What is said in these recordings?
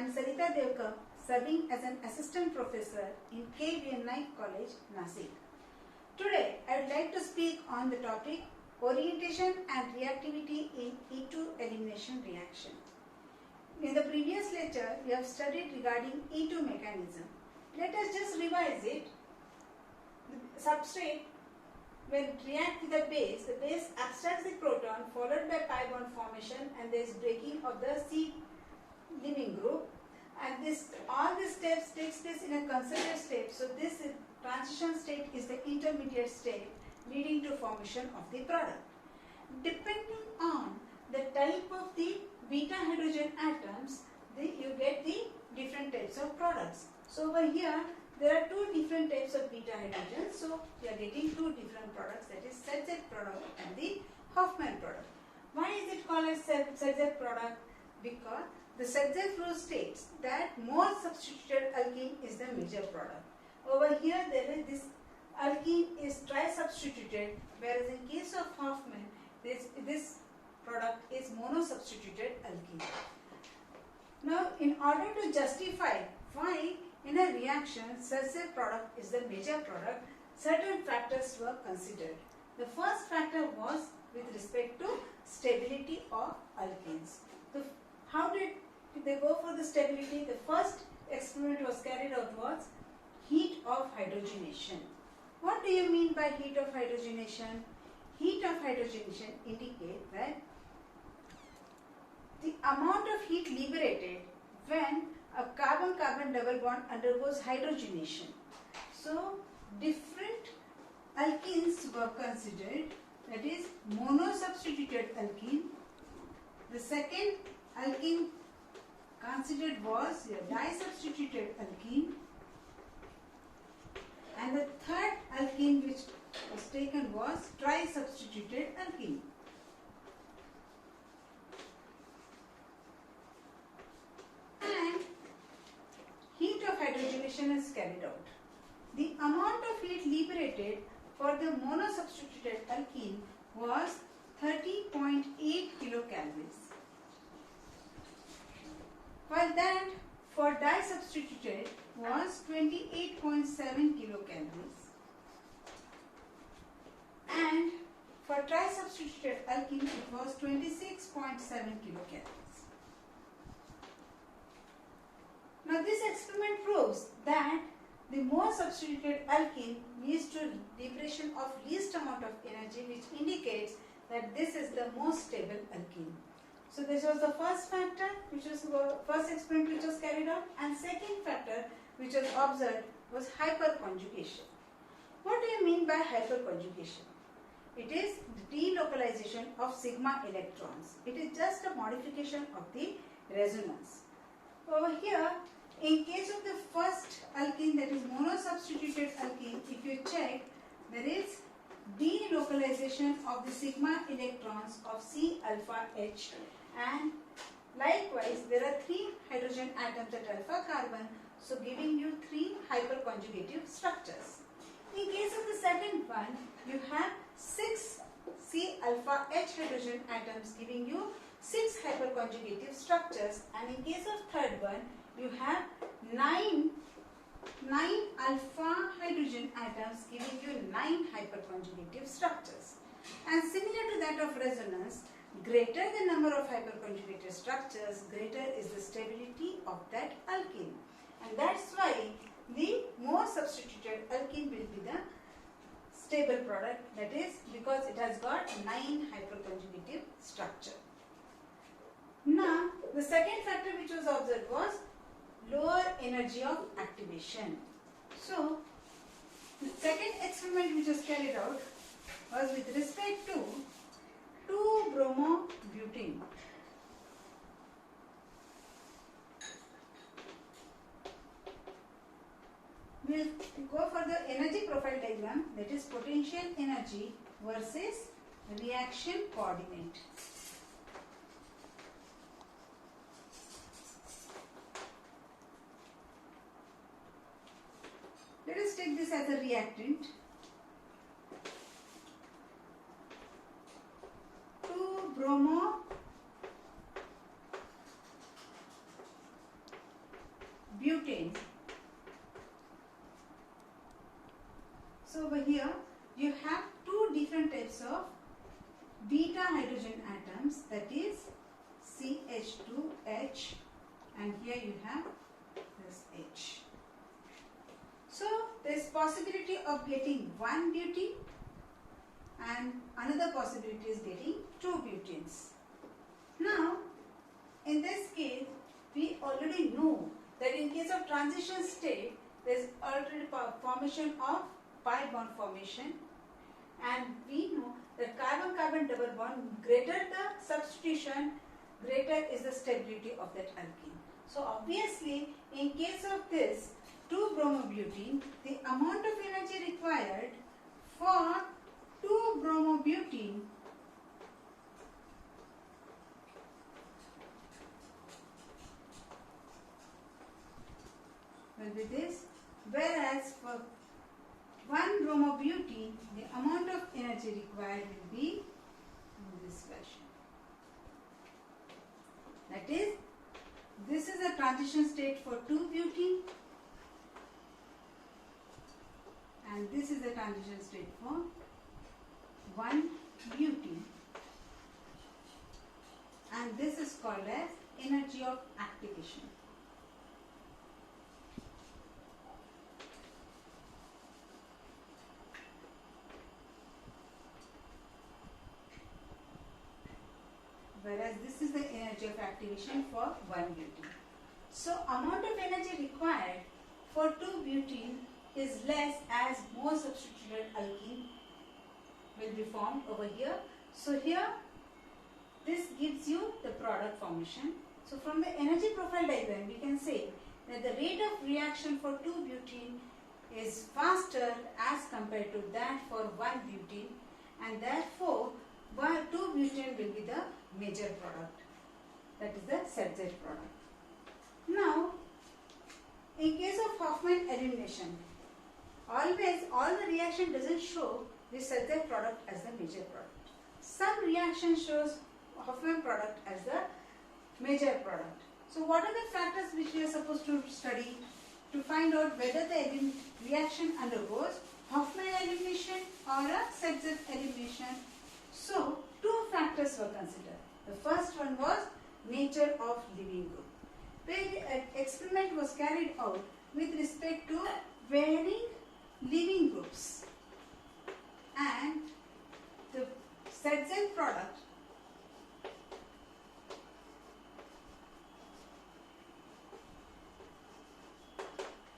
am Sarita Devkar, serving as an assistant professor in KVN Naik College, Nasik. Today, I would like to speak on the topic orientation and reactivity in E2 elimination reaction. In the previous lecture, we have studied regarding E2 mechanism. Let us just revise it. The substrate, when it reacts with the base abstracts the proton followed by pi bond formation, and there is breaking of the C leaving group, and all these steps takes place in a conservative state. So this transition state is the intermediate state leading to formation of the product. Depending on the type of the beta hydrogen atoms, you get the different types of products. So over here there are two different types of beta hydrogen. So we are getting two different products, that is Sedgwick product and the Hofmann product. Why is it called as Sedgwick product? Because the Sedgwick rule states that more substituted alkene is the major product. Over here there is this alkene is tri-substituted, whereas in case of Hofmann this product is mono-substituted alkene. Now, in order to justify why in a reaction Sedgwick product is the major product, certain factors were considered. The first factor was with respect to stability of alkenes. How did they go for the stability? The first experiment was carried out was heat of hydrogenation. What do you mean by heat of hydrogenation? Heat of hydrogenation indicates that the amount of heat liberated when a carbon-carbon double bond undergoes hydrogenation. So different alkenes were considered, that is mono-substituted alkene. The second alkene considered was a di-substituted alkene, and the third alkene which was taken was tri-substituted alkene. And heat of hydrogenation is carried out. The amount of heat liberated for the mono-substituted alkene was 30.8 kilocalories, while that for di-substituted was 28.7 kilocalories, and for tri-substituted alkene it was 26.7 kilocalories. Now this experiment proves that the more substituted alkene leads to liberation of least amount of energy, which indicates that this is the most stable alkene. So this was the first factor, which was the first experiment which was carried out, and second factor which was observed was hyperconjugation. What do you mean by hyperconjugation? It is the delocalization of sigma electrons. It is just a modification of the resonance. Over here, in case of the first alkene, that is mono-substituted alkene, if you check, there is delocalization of the sigma electrons of C alpha H, and likewise there are 3 hydrogen atoms at alpha carbon, so giving you 3 hyperconjugative structures. In case of the second one, you have 6 C alpha H hydrogen atoms giving you 6 hyperconjugative structures, and in case of third one, you have 9 alpha hydrogen atoms giving you 9 hyperconjugative structures. And similar to that of resonance, greater the number of hyperconjugated structures, greater is the stability of that alkene. And that's why the more substituted alkene will be the stable product, that is because it has got 9 hyperconjugative structure. Now, the second factor which was observed was lower energy of activation. So, the second experiment which was carried out was with respect to 2-bromobutene. We will go for the energy profile diagram, that is potential energy versus reaction coordinate. Let us take this as a reactant. 2-bromo butane. So over here you have two different types of beta hydrogen atoms, that is CH2H, and here you have this H. So there is possibility of getting one butene and another possibility is getting two butenes. Now in this case we already know that in case of transition state there is already formation of pi bond formation, and we know that carbon-carbon double bond, greater the substitution, greater is the stability of that alkene. So obviously in case of this 2-bromobutene, the amount of energy required for 2-bromobutene will be this, whereas for 1-bromobutene the amount of energy required will be in this fashion. That is, this is a transition state for 2-butene and this is the transition state for 1-butene, and this is called as energy of activation. Whereas this is the energy of activation for 1-butene. So amount of energy required for 2-butene is less as more substituted alkene will be formed over here. So here this gives you the product formation. So from the energy profile diagram we can say that the rate of reaction for 2-butene is faster as compared to that for 1-butene, and therefore 2-butene will be the major product, that is the Z product. Now in case of Hofmann elimination, always all the reaction doesn't show the Z product as the major product. Some reaction shows Hofmann product as the major product. So what are the factors which we are supposed to study to find out whether the reaction undergoes Hofmann elimination or a Z elimination? So two factors were considered. The first one was nature of living group, where an experiment was carried out with respect to varying living groups, and the Z product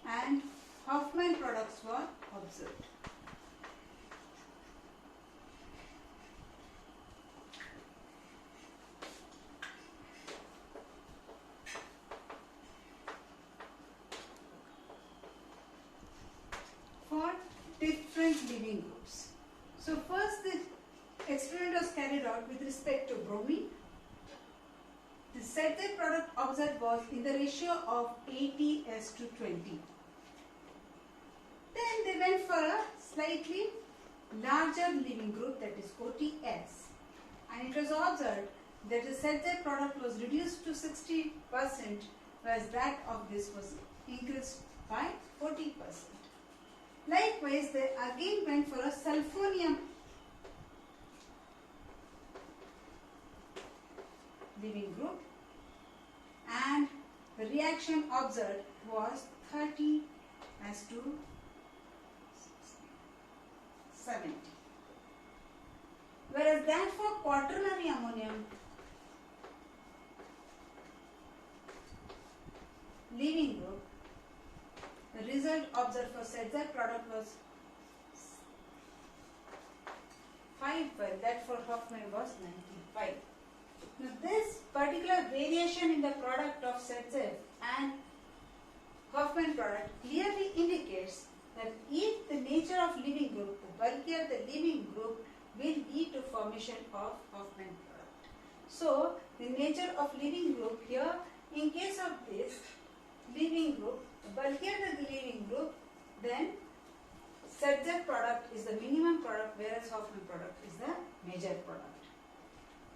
and Hofmann products were observed. Different living groups. So first the experiment was carried out with respect to bromine. The Z product observed was in the ratio of 80:20. Then they went for a slightly larger living group, that is OTS, and it was observed that the Z product was reduced to 60%, whereas that of this was increased by 40%. Likewise, they again went for a sulfonium living group, and the reaction observed was 30:70. Whereas that for quaternary ammonium living group, the result observed for Z product was 5, that for Hofmann was 95. Now this particular variation in the product of Z and Hofmann product clearly indicates that if the nature of living group, the bulkier the living group, will lead to formation of Hofmann product. So the nature of living group here, in case of this living group, the bulkier the living group, then Z product is the minimum product, whereas Hofmann product is the major product.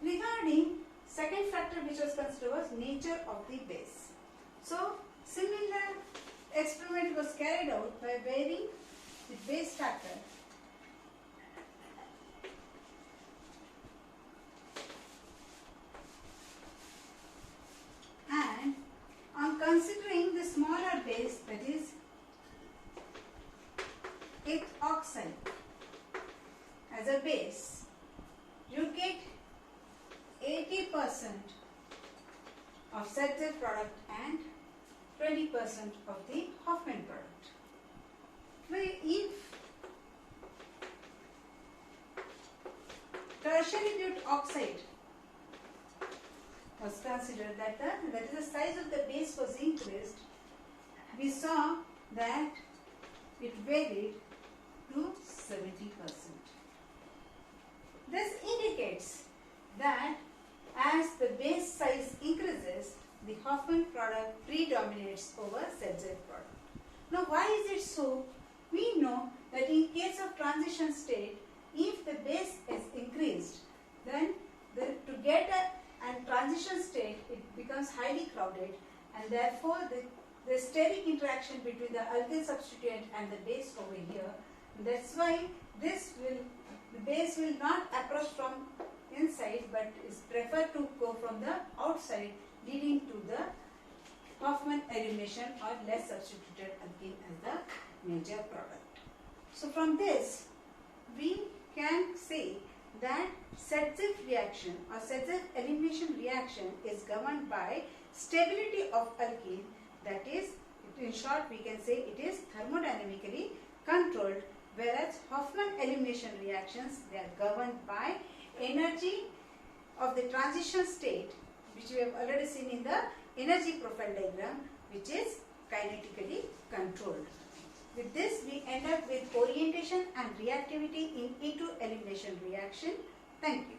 Regarding second factor which was considered was nature of the base. So similar carried out by varying the base starter and on considering the smaller base, that is eth oxide as a base, you get 80% of ZZ product and 20% of the Hofmann product. If tertiary butte oxide was considered, that is the size of the base was increased, we saw that it varied to 70%. This indicates that as the base size increases, the Hofmann product predominates over ZZ product. Now, why is it so? We know that in case of transition state, if the base is increased, then to get a transition state, it becomes highly crowded, and therefore the steric interaction between the alkyl substituent and the base over here. That's why the base will not approach from inside, but is preferred to go from the outside, leading to the Hofmann elimination or less substituted alkene as the major product. So from this, we can say that Sedgwick reaction or Sedgwick elimination reaction is governed by stability of alkene, that is, in short we can say it is thermodynamically controlled, whereas Hofmann elimination reactions, they are governed by energy of the transition state, which we have already seen in the energy profile diagram, which is kinetically controlled. With this, we end up with orientation and reactivity in E2 elimination reaction. Thank you.